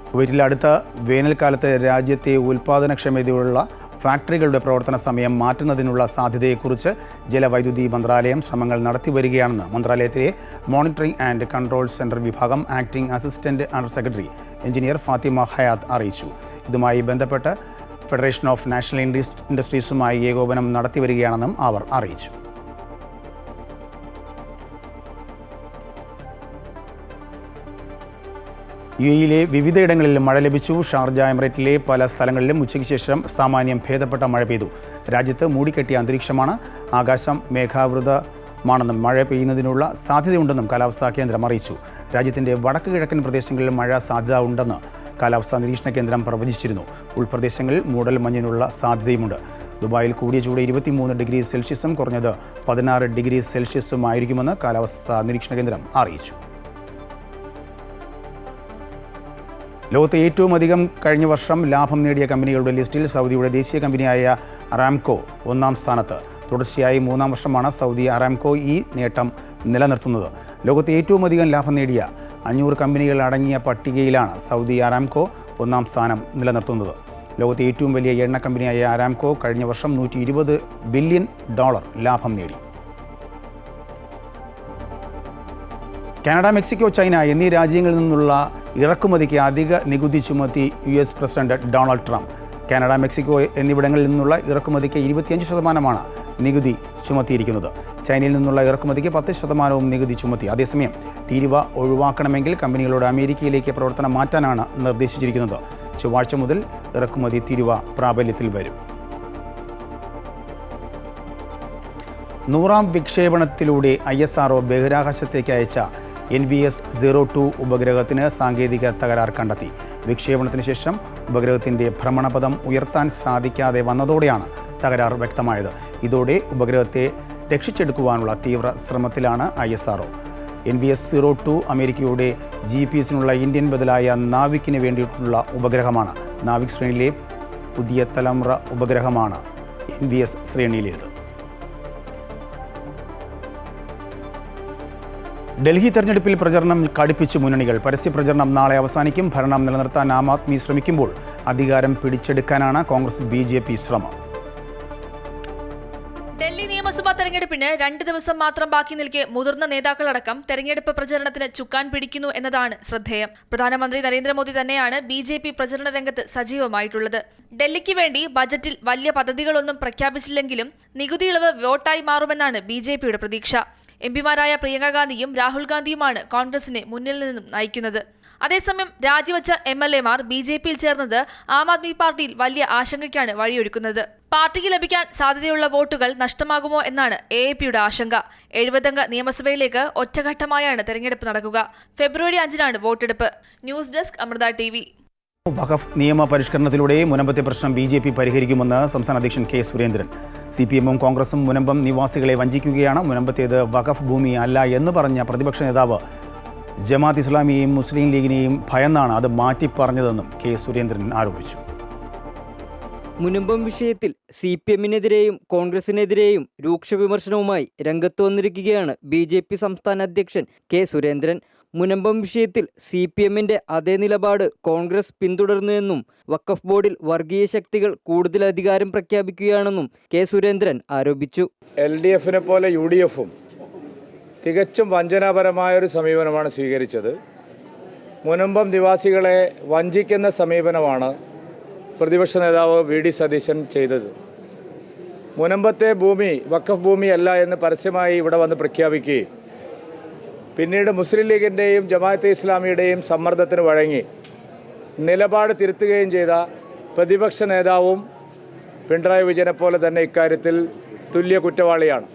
S1: കുവൈറ്റിൽ അടുത്ത വേനൽക്കാലത്ത് രാജ്യത്തെ ഉൽപ്പാദനക്ഷമതയുള്ള ഫാക്ടറികളുടെ പ്രവർത്തന സമയം മാറ്റുന്നതിനുള്ള സാധ്യതയെക്കുറിച്ച് ജലവൈദ്യുതി മന്ത്രാലയം ശ്രമങ്ങൾ നടത്തിവരികയാണെന്ന് മന്ത്രാലയത്തിലെ മോണിറ്ററിംഗ് ആൻഡ് കൺട്രോൾ സെൻറ്റർ വിഭാഗം acting assistant under secretary engineer Fatima Hayat അറിയിച്ചു. ഇതുമായി ബന്ധപ്പെട്ട് ഫെഡറേഷൻ ഓഫ് നാഷണൽ ഇൻഡസ്ട്രീസുമായി ഏകോപനം നടത്തിവരികയാണെന്നും അവർ അറിയിച്ചു. UAE-യിലെ വിവിധയിടങ്ങളിൽ മഴ ലഭിച്ചു. ഷാർജ, എമിറേറ്റിലെ പല സ്ഥലങ്ങളിലും ഉച്ചയ്ക്ക് ശേഷം സാമാന്യം ഭേദപ്പെട്ട മഴ പെയ്തു. രാജ്യത്ത് മൂടിക്കെട്ടിയ അന്തരീക്ഷമാണ്. ആകാശം മേഘാവൃതമായി മാണെന്നും മഴ പെയ്യുന്നതിനുള്ള സാധ്യതയുണ്ടെന്നും കാലാവസ്ഥാ കേന്ദ്രം അറിയിച്ചു. രാജ്യത്തിൻ്റെ വടക്ക് കിഴക്കൻ പ്രദേശങ്ങളിൽ മഴ സാധ്യത ഉണ്ടെന്ന് കാലാവസ്ഥാ നിരീക്ഷണ കേന്ദ്രം പ്രവചിച്ചിരുന്നു. ഉൾപ്രദേശങ്ങളിൽ മൂടൽ മഞ്ഞിനുള്ള സാധ്യതയുമുണ്ട്. ദുബായിൽ കൂടിയ ചൂട് 23 ഡിഗ്രി സെൽഷ്യസും കുറഞ്ഞത് 16 ഡിഗ്രി സെൽഷ്യസും ആയിരിക്കുമെന്ന് കാലാവസ്ഥാ നിരീക്ഷണ കേന്ദ്രം അറിയിച്ചു. ലോകത്തെ ഏറ്റവും അധികം കഴിഞ്ഞ വർഷം ലാഭം നേടിയ കമ്പനികളുടെ ലിസ്റ്റിൽ സൗദിയുടെ ദേശീയ കമ്പനിയായ അറാംകോ ഒന്നാം സ്ഥാനത്ത്. തുടർച്ചയായി 3-ാം വർഷമാണ് സൗദി അറാംകോ ഈ നേട്ടം നിലനിർത്തുന്നത്. ലോകത്തെ ഏറ്റവും അധികം ലാഭം നേടിയ 500 കമ്പനികൾ അടങ്ങിയ പട്ടികയിലാണ് സൗദി അറാംകോ ഒന്നാം സ്ഥാനം നിലനിർത്തുന്നത്. ലോകത്തെ ഏറ്റവും വലിയ എണ്ണ കമ്പനിയായ അറാംകോ കഴിഞ്ഞ വർഷം $120 ബില്യൺ ലാഭം നേടി. കാനഡ, മെക്സിക്കോ, ചൈന എന്നീ രാജ്യങ്ങളിൽ നിന്നുള്ള ഇറക്കുമതിക്ക് അധിക നികുതി ചുമത്തി US president Donald Trump. Canada, Mexico എന്നിവിടങ്ങളിൽ നിന്നുള്ള ഇറക്കുമതിക്ക് 25% നികുതി ചുമത്തിയിരിക്കുന്നത്. ചൈനയിൽ നിന്നുള്ള ഇറക്കുമതിക്ക് 10% നികുതി ചുമത്തി. അതേസമയം തീരുവ ഒഴിവാക്കണമെങ്കിൽ കമ്പനികളോട് അമേരിക്കയിലേക്ക് പ്രവർത്തനം മാറ്റാനാണ് നിർദ്ദേശിച്ചിരിക്കുന്നത്. ചൊവ്വാഴ്ച മുതൽ ഇറക്കുമതി തീരുവ പ്രാബല്യത്തിൽ വരും. 100ാം വിക്ഷേപണത്തിലൂടെ ISRO ബഹിരാകാശത്തേക്ക് അയച്ച NVS-02 ഉപഗ്രഹത്തിന് സാങ്കേതിക തകരാർ കണ്ടെത്തി. വിക്ഷേപണത്തിന് ശേഷം ഉപഗ്രഹത്തിൻ്റെ ഭ്രമണപഥം ഉയർത്താൻ സാധിക്കാതെ വന്നതോടെയാണ് തകരാർ വ്യക്തമായത്. ഇതോടെ ഉപഗ്രഹത്തെ രക്ഷിച്ചെടുക്കുവാനുള്ള തീവ്ര ശ്രമത്തിലാണ് ISRO. NVS-02 അമേരിക്കയുടെ GPS-നുള്ള ഇന്ത്യൻ ബദലായ നാവിക്കിന് വേണ്ടിയിട്ടുള്ള ഉപഗ്രഹമാണ്. നാവിക് ശ്രേണിയിലെ പുതിയ തലമുറ ഉപഗ്രഹമാണ് NVS ശ്രേണിയിലേത്. ഡൽഹി തെരഞ്ഞെടുപ്പിൽ പ്രചരണം കടുപ്പിച്ച് മുന്നണികൾ. പരസ്യപ്രചരണം നാളെ അവസാനിക്കും. ഭരണം നിലനിർത്താൻ ആം ആദ്മി ശ്രമിക്കുമ്പോൾ അധികാരം പിടിച്ചെടുക്കാനാണ് കോൺഗ്രസ് BJP ശ്രമം.
S15: ഡൽഹി നിയമസഭാ തെരഞ്ഞെടുപ്പിന് 2 ദിവസം മാത്രം ബാക്കി നിൽക്കെ മുതിർന്ന നേതാക്കളടക്കം തെരഞ്ഞെടുപ്പ് പ്രചരണത്തിന് ചുക്കാൻ പിടിക്കുന്നു എന്നതാണ് ശ്രദ്ധേയം. പ്രധാനമന്ത്രി നരേന്ദ്രമോദി തന്നെയാണ് BJP പ്രചരണ രംഗത്ത് സജീവമായിട്ടുള്ളത്. ഡൽഹിക്ക് വേണ്ടി ബജറ്റിൽ വലിയ പദ്ധതികളൊന്നും പ്രഖ്യാപിച്ചില്ലെങ്കിലും നികുതി ഇളവ് വോട്ടായി മാറുമെന്നാണ് BJPയുടെ പ്രതീക്ഷ. എംപിമാരായ പ്രിയങ്ക ഗാന്ധിയും രാഹുൽ ഗാന്ധിയുമാണ് കോൺഗ്രസിനെ മുന്നിൽ നിന്നും നയിക്കുന്നത്. അതേസമയം രാജിവെച്ച MLA-മാർ BJPയിൽ ചേർന്നത് ആം ആദ്മി പാർട്ടിയിൽ വലിയ ആശങ്കയ്ക്കാണ് വഴിയൊരുക്കുന്നത്. പാർട്ടിക്ക് ലഭിക്കാൻ സാധ്യതയുള്ള വോട്ടുകൾ നഷ്ടമാകുമോ എന്നാണ് AAPയുടെ ആശങ്ക. 70 അംഗ നിയമസഭയിലേക്ക് ഒറ്റഘട്ടമായാണ് തെരഞ്ഞെടുപ്പ് നടക്കുക. ഫെബ്രുവരി 5-നാണ് വോട്ടെടുപ്പ്. News desk Amrita TV.
S1: വഖഫ് നിയമ പരിഷ്കരണത്തിലൂടെ മുനമ്പത്തെ പ്രശ്നം BJP പരിഹരിക്കുമെന്ന് സംസ്ഥാന അധ്യക്ഷൻ K. സുരേന്ദ്രൻ. CPM-ഉം കോൺഗ്രസും മുനമ്പം നിവാസികളെ വഞ്ചിക്കുകയാണ്. മുനമ്പത്തേത് വഖഫ് ഭൂമി അല്ല എന്ന് പറഞ്ഞ പ്രതിപക്ഷ നേതാവ് ജമാഅത്ത് ഇസ്ലാമിയെയും മുസ്ലിം ലീഗിനെയും ഭയന്നാണ് അത് മാറ്റിപ്പറഞ്ഞതെന്നും K. സുരേന്ദ്രൻ ആരോപിച്ചു.
S16: മുനമ്പം വിഷയത്തിൽ CPM-നെതിരെയും കോൺഗ്രസിനെതിരെയും രൂക്ഷ വിമർശനവുമായി രംഗത്ത് വന്നിരിക്കുകയാണ് BJP സംസ്ഥാന അധ്യക്ഷൻ K. സുരേന്ദ്രൻ. മുനമ്പം വിഷയത്തിൽ CPM-ന്റെ അതേ നിലപാട് കോൺഗ്രസ് പിന്തുടരുന്നുവെന്നും വഖഫ് ബോർഡിൽ വർഗീയ ശക്തികൾ കൂടുതൽ അധികാരം പ്രഖ്യാപിക്കുകയാണെന്നും K. സുരേന്ദ്രൻ ആരോപിച്ചു.
S17: LDF-നെ പോലെ UDF-ഉം തികച്ചും വഞ്ചനാപരമായൊരു സമീപനമാണ് സ്വീകരിച്ചത്. മുനമ്പം നിവാസികളെ വഞ്ചിക്കുന്ന സമീപനമാണ് പ്രതിപക്ഷ നേതാവ് VD സതീശൻ ചെയ്തത്. മുനമ്പത്തെ ഭൂമി വഖഫ് ഭൂമിയല്ല എന്ന് പരസ്യമായി ഇവിടെ വന്ന് പ്രഖ്യാപിക്കുകയും പിന്നീട് മുസ്ലിം ലീഗിൻ്റെയും ജമാഅത്തെ ഇസ്ലാമിയുടെയും സമ്മർദ്ദത്തിന് വഴങ്ങി നിലപാട് തിരുത്തുകയും ചെയ്ത പ്രതിപക്ഷ നേതാവും പിണറായി വിജയനെ പോലെ തന്നെ ഇക്കാര്യത്തിൽ തുല്യ കുറ്റവാളിയാണ്.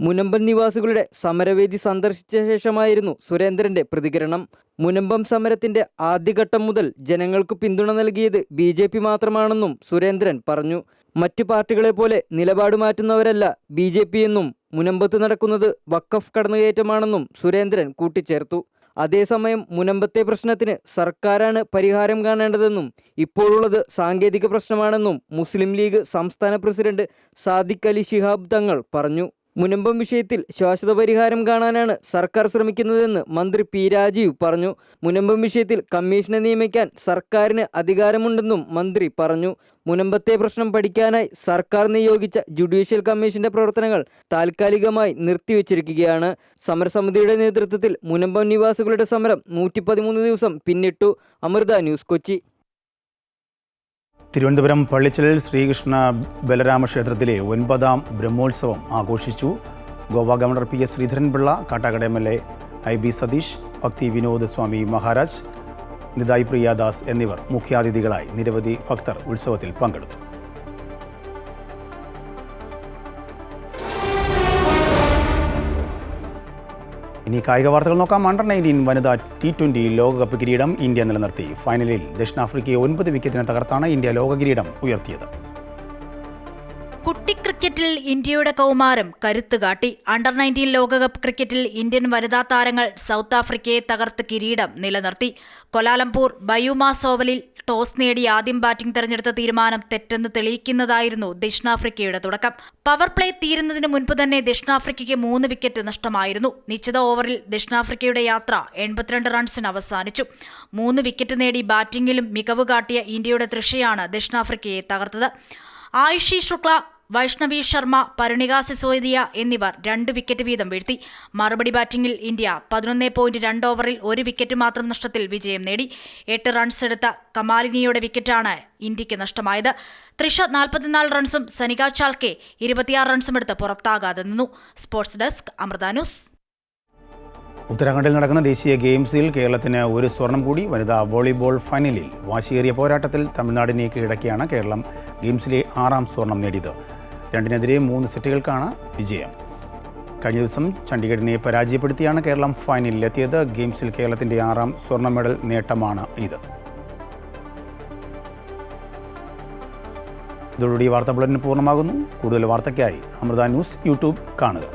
S16: മുനമ്പം നിവാസികളുടെ സമരവേദി സന്ദർശിച്ച ശേഷമായിരുന്നു സുരേന്ദ്രന്റെ പ്രതികരണം. മുനമ്പം സമരത്തിന്റെ ആദ്യഘട്ടം മുതൽ ജനങ്ങൾക്ക് പിന്തുണ നൽകിയത് BJP മാത്രമാണെന്നും സുരേന്ദ്രൻ പറഞ്ഞു. മറ്റു പാർട്ടികളെ പോലെ നിലപാട് മാറ്റുന്നവരല്ല BJP എന്നും മുനമ്പത്ത് നടക്കുന്നത് വഖഫ് കടന്നുകയറ്റമാണെന്നും സുരേന്ദ്രൻ കൂട്ടിച്ചേർത്തു. അതേസമയം മുനമ്പത്തെ പ്രശ്നത്തിന് സർക്കാരാണ് പരിഹാരം കാണേണ്ടതെന്നും ഇപ്പോഴുള്ളത് സാങ്കേതിക പ്രശ്നമാണെന്നും മുസ്ലിം ലീഗ് സംസ്ഥാന പ്രസിഡന്റ് സാദിഖ് അലി ശിഹാബ് തങ്ങൾ പറഞ്ഞു. മുനമ്പം വിഷയത്തിൽ ശാശ്വത പരിഹാരം കാണാനാണ് സർക്കാർ ശ്രമിക്കുന്നതെന്ന് മന്ത്രി P. രാജീവ് പറഞ്ഞു. മുനമ്പം വിഷയത്തിൽ കമ്മീഷനെ നിയമിക്കാൻ സർക്കാരിന് അധികാരമുണ്ടെന്നും മന്ത്രി പറഞ്ഞു. മുനമ്പത്തെ പ്രശ്നം പഠിക്കാനായി സർക്കാർ നിയോഗിച്ച ജുഡീഷ്യൽ കമ്മീഷന്റെ പ്രവർത്തനങ്ങൾ താൽക്കാലികമായി നിർത്തിവച്ചിരിക്കുകയാണ്. സമരസമിതിയുടെ നേതൃത്വത്തിൽ മുനമ്പം നിവാസികളുടെ സമരം 113 ദിവസം പിന്നിട്ടു. അമൃത ന്യൂസ്, കൊച്ചി.
S1: തിരുവനന്തപുരം പള്ളിച്ചൽ ശ്രീകൃഷ്ണ ബലരാമ ക്ഷേത്രത്തിലെ 9ാം ബ്രഹ്മോത്സവം ആഘോഷിച്ചു. Goa governor PS Sreedharan Pillai, Kattakada MLA IB Satheesh, Bhakti Vinod സ്വാമി മഹാരാജ്, നിതായ് പ്രിയാദാസ് എന്നിവർ മുഖ്യാതിഥികളായി. നിരവധി ഭക്തർ ഉത്സവത്തിൽ പങ്കെടുത്തു. ഇനി കായിക വാർത്തകൾ നോക്കാം. അണ്ടർ-19 വനിതാ T20 ലോകകപ്പ് കിരീടം ഇന്ത്യ നിലനിർത്തി. ഫൈനലിൽ ദക്ഷിണാഫ്രിക്കയെ 9 വിക്കറ്റിന് തകർത്താണ് ഇന്ത്യ ലോക കിരീടം ഉയർത്തിയത്.
S8: കുട്ടി ക്രിക്കറ്റിൽ ഇന്ത്യയുടെ കൗമാരം കരുത്തുകാട്ടി. അണ്ടർ-19 ലോകകപ്പ് ക്രിക്കറ്റിൽ ഇന്ത്യൻ വനിതാ താരങ്ങൾ സൗത്ത് ആഫ്രിക്കയെ തകർത്ത് കിരീടം നിലനിർത്തി. കൊലാലംപൂർ ബയൂമാസ് ഓവലിൽ ടോസ് നേടി ആദ്യം ബാറ്റിംഗ് തെരഞ്ഞെടുത്ത തീരുമാനം തെറ്റെന്ന് തെളിയിക്കുന്നതായിരുന്നു ദക്ഷിണാഫ്രിക്കയുടെ തുടക്കം. പവർ പ്ലേ തീരുന്നതിന് മുൻപ് തന്നെ ദക്ഷിണാഫ്രിക്കയ്ക്ക് 3 വിക്കറ്റ് നഷ്ടമായിരുന്നു. നിശ്ചിത ഓവറിൽ ദക്ഷിണാഫ്രിക്കയുടെ യാത്ര 82 റൺസിന് അവസാനിച്ചു. 3 വിക്കറ്റ് നേടി ബാറ്റിംഗിലും മികവ് കാട്ടിയ ഇന്ത്യയുടെ തൃഷയാണ് ദക്ഷിണാഫ്രിക്കയെ തകർത്തത്. ആയുഷി ശുക്ല, വൈഷ്ണവി ശർമ്മ, പരുണിക സിസോദിയ എന്നിവർ 2 വിക്കറ്റ് വീതം വീഴ്ത്തി. മറുപടി ബാറ്റിംഗിൽ ഇന്ത്യ 11.2 ഓവറിൽ 1 വിക്കറ്റ് മാത്രം നഷ്ടത്തിൽ വിജയം നേടി. 8 റൺസ് എടുത്ത കമാലിനിയുടെ വിക്കറ്റാണ് ഇന്ത്യക്ക് നഷ്ടമായത്. തൃഷ 44 റൺസും സനിക ചാൽക്കെ 26 റൺസും എടുത്ത് പുറത്താകാതെ നിന്നു. Sports desk, Amrita news.
S1: ഉത്തരാഖണ്ഡിൽ നടക്കുന്ന ദേശീയ ഗെയിംസിൽ കേരളത്തിന് 1 സ്വർണം കൂടി. വനിതാ വോളിബോൾ ഫൈനലിൽ വാശിയേറിയ പോരാട്ടത്തിൽ തമിഴ്നാടിനെ കീഴടക്കിയാണ് കേരളം ഗെയിംസിലെ 6ാം സ്വർണം നേടിയത്. 2-നെതിരെ 3 സെറ്റുകൾക്കാണ് വിജയം. കഴിഞ്ഞ ദിവസം ചണ്ഡീഗഡിനെ പരാജയപ്പെടുത്തിയാണ് കേരളം ഫൈനലിലെത്തിയത്. ഗെയിംസിൽ കേരളത്തിൻ്റെ 6ാം സ്വർണ്ണ മെഡൽ നേട്ടമാണ് ഇത്. ഇതോടുകൂടി വാർത്താ ബുള്ളറ്റിൻ പൂർണ്ണമാകുന്നു. കൂടുതൽ വാർത്തയ്ക്കായി അമൃത ന്യൂസ് യൂട്യൂബ് കാണുക.